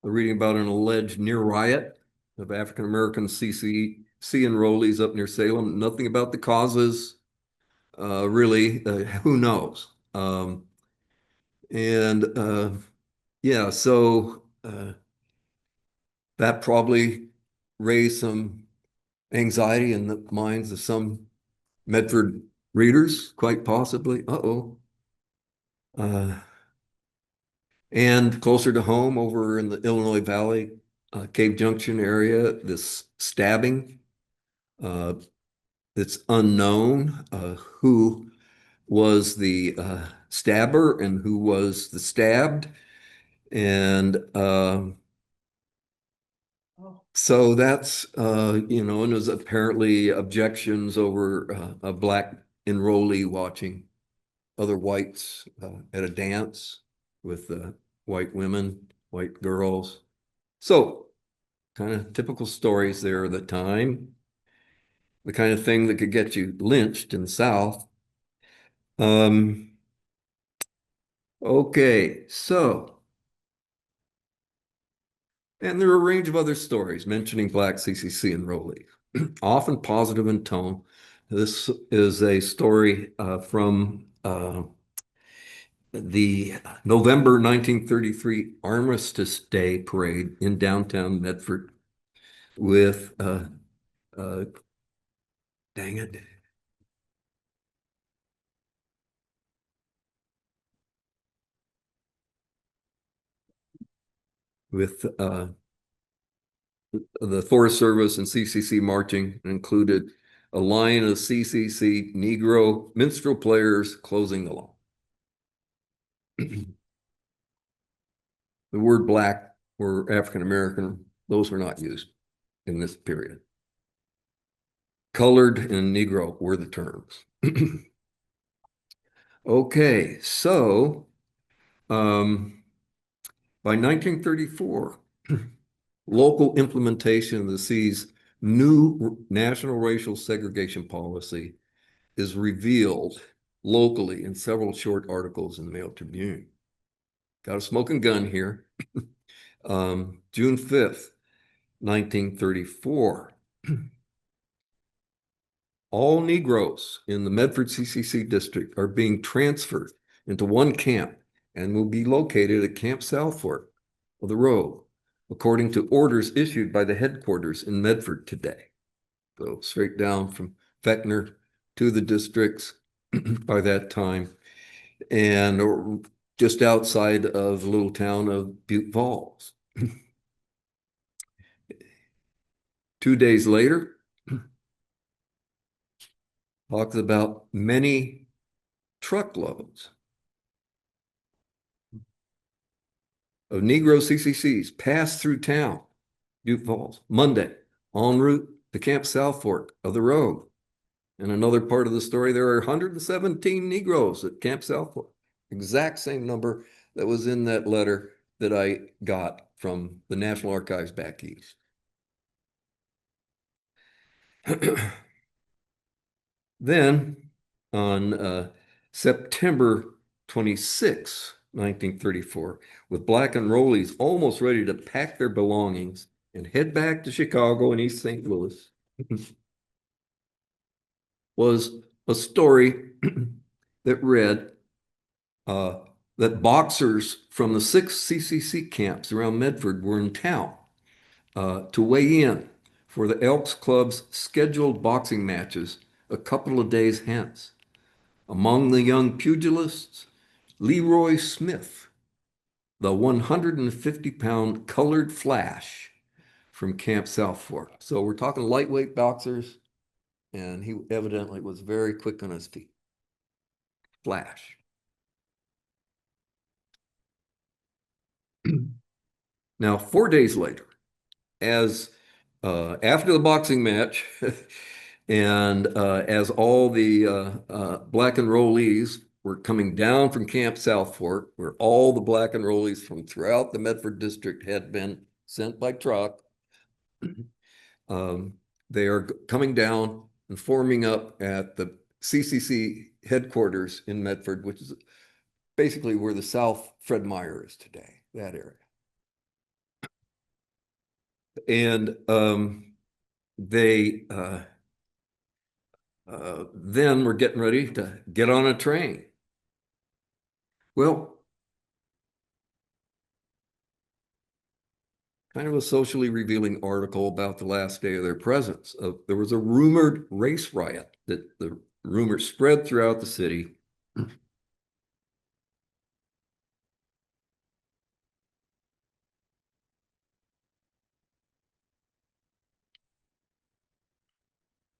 We're reading about an alleged near riot of African-American C.C.C. enrollees up near Salem. Nothing about the causes, really. Who knows? And yeah, so that probably raised some anxiety in the minds of some Medford readers, quite possibly. Uh-oh. And closer to home, over in the Illinois Valley, Cave Junction area, this stabbing. It's unknown who was the stabber and who was the stabbed. And so that's, and there's apparently objections over a black enrollee watching other whites at a dance with white women, white girls. So kind of typical stories there at the time, the kind of thing that could get you lynched in the South. Okay, so, and there are a range of other stories mentioning black C.C.C. enrollees, often positive in tone. This is a story from the November 1933 Armistice Day parade in downtown Medford with, dang it, with the Forest Service and C.C.C. marching, included a line of C.C.C. Negro minstrel players closing the line. The word black or African American, those were not used in this period. Colored and Negro were the terms. Okay, so by 1934, local implementation of the C's new national racial segregation policy is revealed locally in several short articles in the Mail Tribune. Got a smoking gun here. June 5th, 1934. All Negroes in the Medford C.C.C. district are being transferred into one camp and will be located at Camp South Fork of the road, according to orders issued by the headquarters in Medford today. So straight down from Fechner to the districts by that time, and just outside of the little town of Butte Falls. 2 days later, talks about many truckloads of Negro CCCs passed through town, Butte Falls, Monday, en route to Camp South Fork of the road. And another part of the story, there are 117 Negroes at Camp South Fork. Exact same number that was in that letter that I got from the National Archives back east. Then on September 26, 1934, with black enrollees almost ready to pack their belongings and head back to Chicago and East St. Louis, was a story that read that boxers from the 6 C.C.C camps around Medford were in town to weigh in for the Elks Club's scheduled boxing matches a couple of days hence. Among the young pugilists, Leroy Smith, the 150-pound colored flash from Camp South Fork. So we're talking lightweight boxers, and he evidently was very quick on his feet. Flash. Now, 4 days later, as after the boxing match, and as all the black enrollees were coming down from Camp South Fork, where all the black enrollees from throughout the Medford district had been sent by truck, they are coming down and forming up at the C.C.C headquarters in Medford, which is basically where the South Fred Meyer is today, that area. And they then were getting ready to get on a train. Well, kind of a socially revealing article about the last day of their presence. There was a rumored race riot that the rumor spread throughout the city.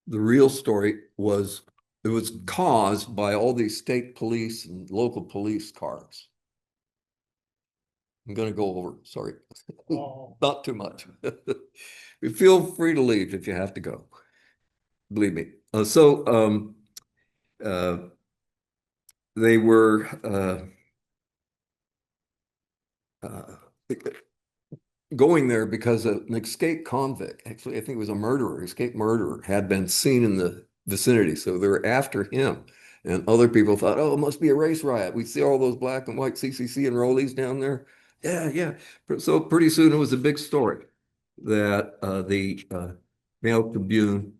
The real story was it was caused by all these state police and local police cars. I'm going to go over, sorry, not too much. You feel free to leave if you have to go. Believe me. They were going there because an escaped convict, actually, I think it was a murderer, escaped murderer, had been seen in the vicinity. So they were after him. And other people thought, oh, it must be a race riot. We see all those black and white C.C.C enrollees down there. Yeah, yeah. So pretty soon it was a big story that the Mail Tribune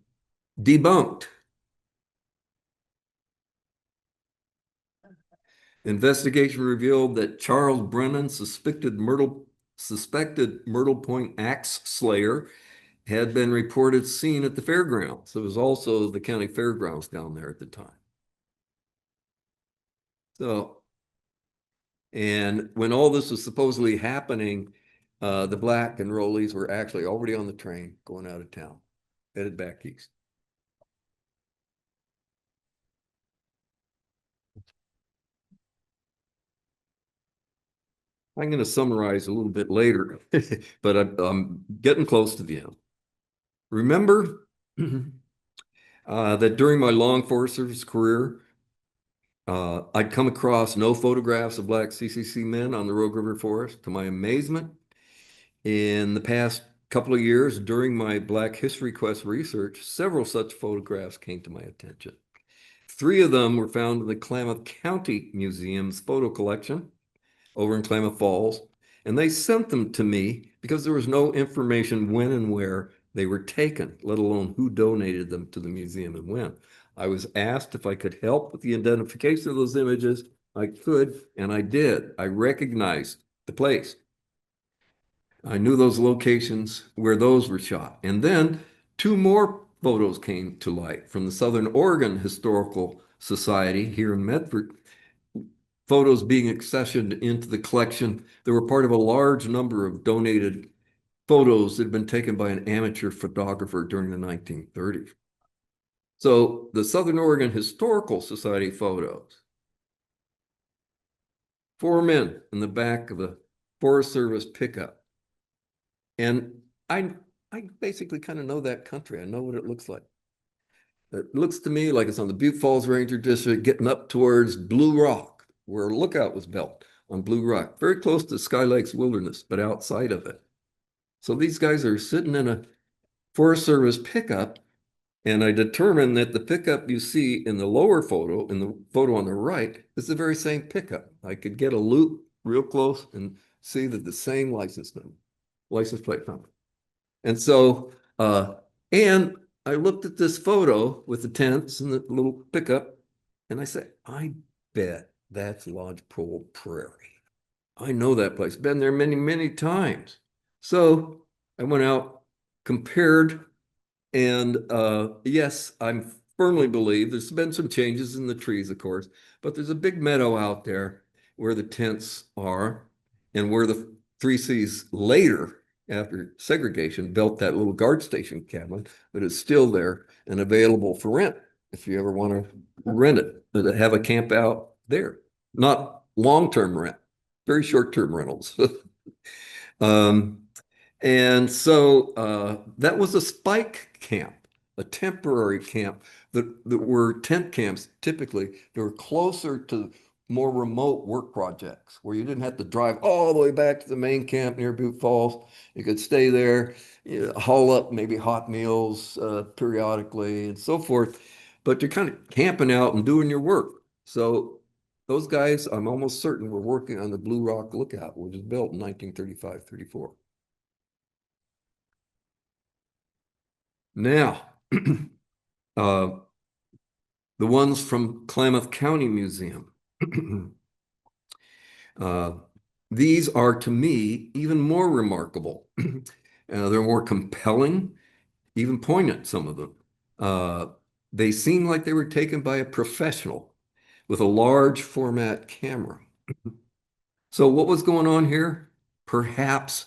debunked. Investigation revealed that Charles Brennan, suspected Myrtle Point axe slayer, had been reported seen at the fairgrounds. It was also the county fairgrounds down there at the time. So, and when all this was supposedly happening, the black enrollees were actually already on the train going out of town, headed back east. I'm going to summarize a little bit later, but I'm getting close to the end. Remember that during my law enforcement service career, I'd come across no photographs of black C.C.C men on the Rogue River Forest. To my amazement, in the past couple of years during my Black History Quest research, several such photographs came to my attention. 3 of them were found in the Klamath County Museum's photo collection over in Klamath Falls, and they sent them to me because there was no information when and where they were taken, let alone who donated them to the museum and when. I was asked if I could help with the identification of those images. I could, and I did. I recognized the place. I knew those locations where those were shot. And then 2 more photos came to light from the Southern Oregon Historical Society here in Medford. Photos being accessioned into the collection. They were part of a large number of donated photos that had been taken by an amateur photographer during the 1930s. So the Southern Oregon Historical Society photos. 4 men in the back of the Forest Service pickup. And I basically kind of know that country. I know what it looks like. It looks to me like it's on the Butte Falls Ranger District, getting up towards Blue Rock, where a lookout was built on Blue Rock, very close to Sky Lakes Wilderness, but outside of it. So these guys are sitting in a Forest Service pickup, and I determined that the pickup you see in the lower photo, in the photo on the right, is the very same pickup. I could get a loop real close and see that the same license plate number. And so, and I looked at this photo with the tents and the little pickup, and I said, I bet that's Lodgepole Prairie. I know that place, been there many, many times. So I went out, compared, and yes, I firmly believe there's been some changes in the trees, of course, but there's a big meadow out there where the tents are and where the 3Cs later, after segregation, built that little guard station cabin that is still there and available for rent if you ever want to rent it, to have a camp out there. Not long-term rent, very short-term rentals. um, and so that was a spike camp, a temporary camp that were tent camps typically. They were closer to more remote work projects where you didn't have to drive all the way back to the main camp near Butte Falls. You could stay there, you know, haul up maybe hot meals periodically and so forth. But you're kind of camping out and doing your work. So those guys, I'm almost certain, were working on the Blue Rock Lookout, which was built in 1935-34. Now, uh, the ones from Klamath County Museum. uh, these are, to me, even more remarkable. They're more compelling, even poignant, some of them. They seem like they were taken by a professional with a large format camera. So what was going on here? Perhaps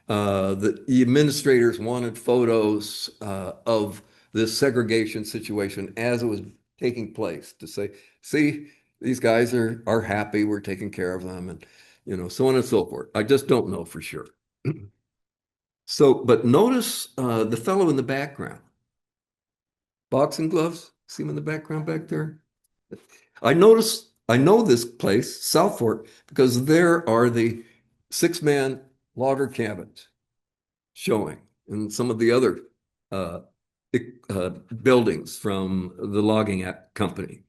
the administrators wanted photos of this segregation situation as it was taking place to say, see, these guys are happy, we're taking care of them, and so on and so forth. I just don't know for sure. So, but notice the fellow in the background. Boxing gloves, see him in the background back there? I know this place, South Fork, because there are the 6-man logger cabins showing and some of the other uh, buildings from the logging company.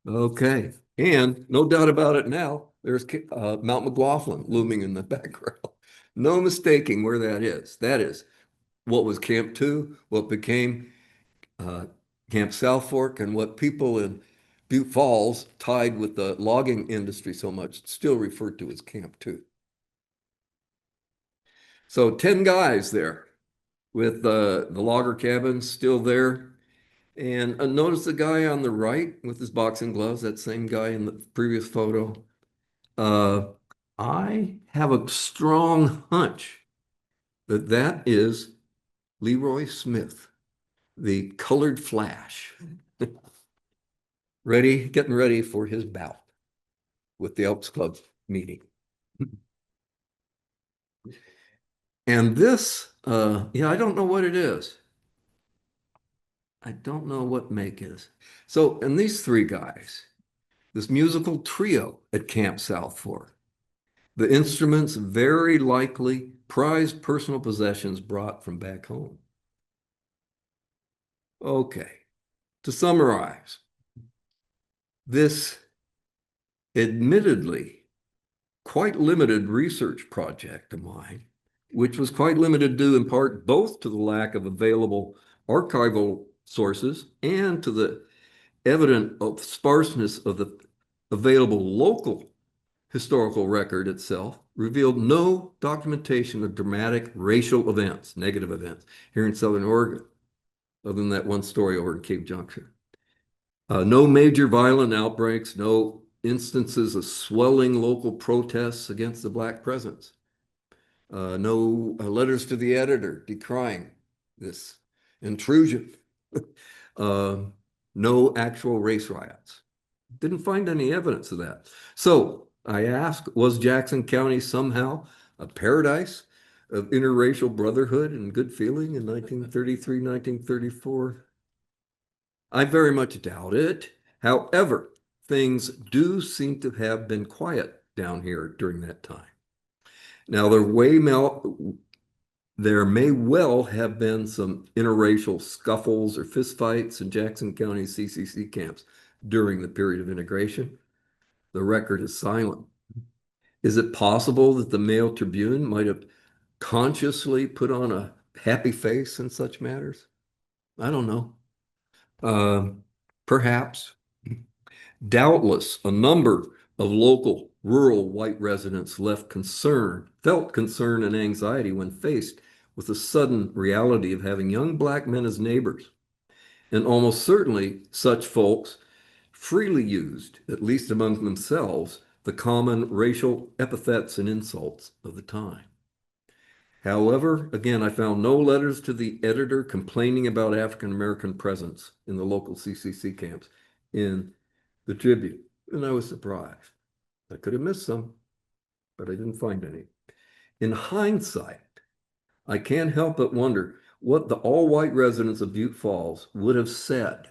Okay, and no doubt about it now, there's Mount McLaughlin looming in the background. No mistaking where that is. That is what was Camp 2, what became Camp South Fork, and what people in Butte Falls, tied with the logging industry so much, still referred to as Camp 2. So 10 guys there with the logger cabins still there. And notice the guy on the right with his boxing gloves, that same guy in the previous photo. I have a strong hunch that that is Leroy Smith, the colored flash, getting ready for his bout with the Elks Club meeting. And this, yeah, I don't know what it is. I don't know what make is. So, and these 3 guys, this musical trio at Camp South Fork, the instruments very likely prized personal possessions brought from back home. Okay, to summarize, this admittedly quite limited research project of mine, which was quite limited due in part both to the lack of available archival sources and to the evident sparseness of the available local historical record itself, revealed no documentation of dramatic racial events, negative events, here in Southern Oregon, other than that one story over in Cave Junction. No major violent outbreaks, no instances of swelling local protests against the Black presence. No letters to the editor decrying this intrusion. No actual race riots. Didn't find any evidence of that. So I asked, was Jackson County somehow a paradise of interracial brotherhood and good feeling in 1933, 1934? I very much doubt it. However, things do seem to have been quiet down here during that time. Now, there may well have been some interracial scuffles or fistfights in Jackson County CCC camps during the period of integration. The record is silent. Is it possible that the Mail Tribune might have consciously put on a happy face in such matters? I don't know. Perhaps. Doubtless, a number of local rural white residents felt concern and anxiety when faced with the sudden reality of having young black men as neighbors. And almost certainly such folks freely used, at least among themselves, the common racial epithets and insults of the time. However, again, I found no letters to the editor complaining about African American presence in the local CCC camps in the Tribune, and I was surprised. I could have missed some, but I didn't find any. In hindsight, I can't help but wonder what the all-white residents of Butte Falls would have said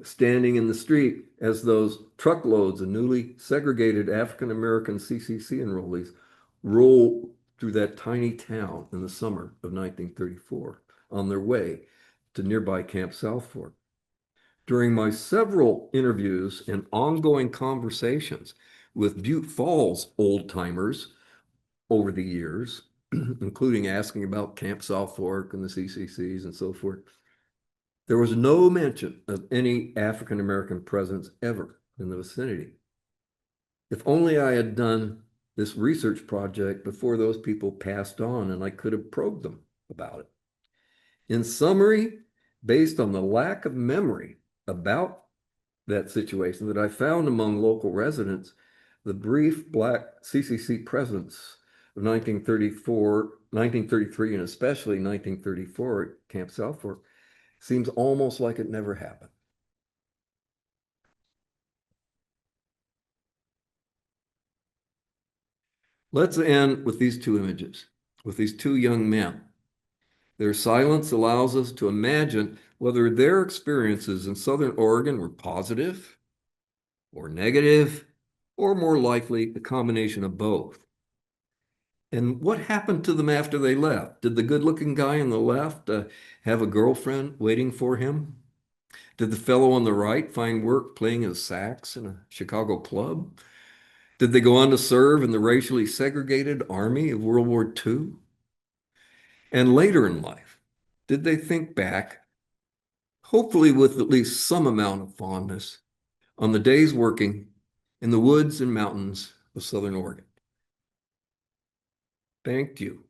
standing in the street as those truckloads of newly segregated African American CCC enrollees roll through that tiny town in the summer of 1934 on their way to nearby Camp South Fork. During my several interviews and ongoing conversations with Butte Falls old-timers over the years, including asking about Camp South Fork and the CCCs and so forth, there was no mention of any African American presence ever in the vicinity. If only I had done this research project before those people passed on and I could have probed them about it. In summary, based on the lack of memory about that situation that I found among local residents, the brief black CCC presence of 1933, and especially 1934 at Camp South Fork seems almost like it never happened. Let's end with these two images, with these two young men. Their silence allows us to imagine whether their experiences in Southern Oregon were positive or negative, or more likely, a combination of both. And what happened to them after they left? Did the good-looking guy on the left have a girlfriend waiting for him? Did the fellow on the right find work playing his sax in a Chicago club? Did they go on to serve in the racially segregated Army of World War II? And later in life, did they think back, hopefully with at least some amount of fondness, on the days working in the woods and mountains of Southern Oregon? Thank you.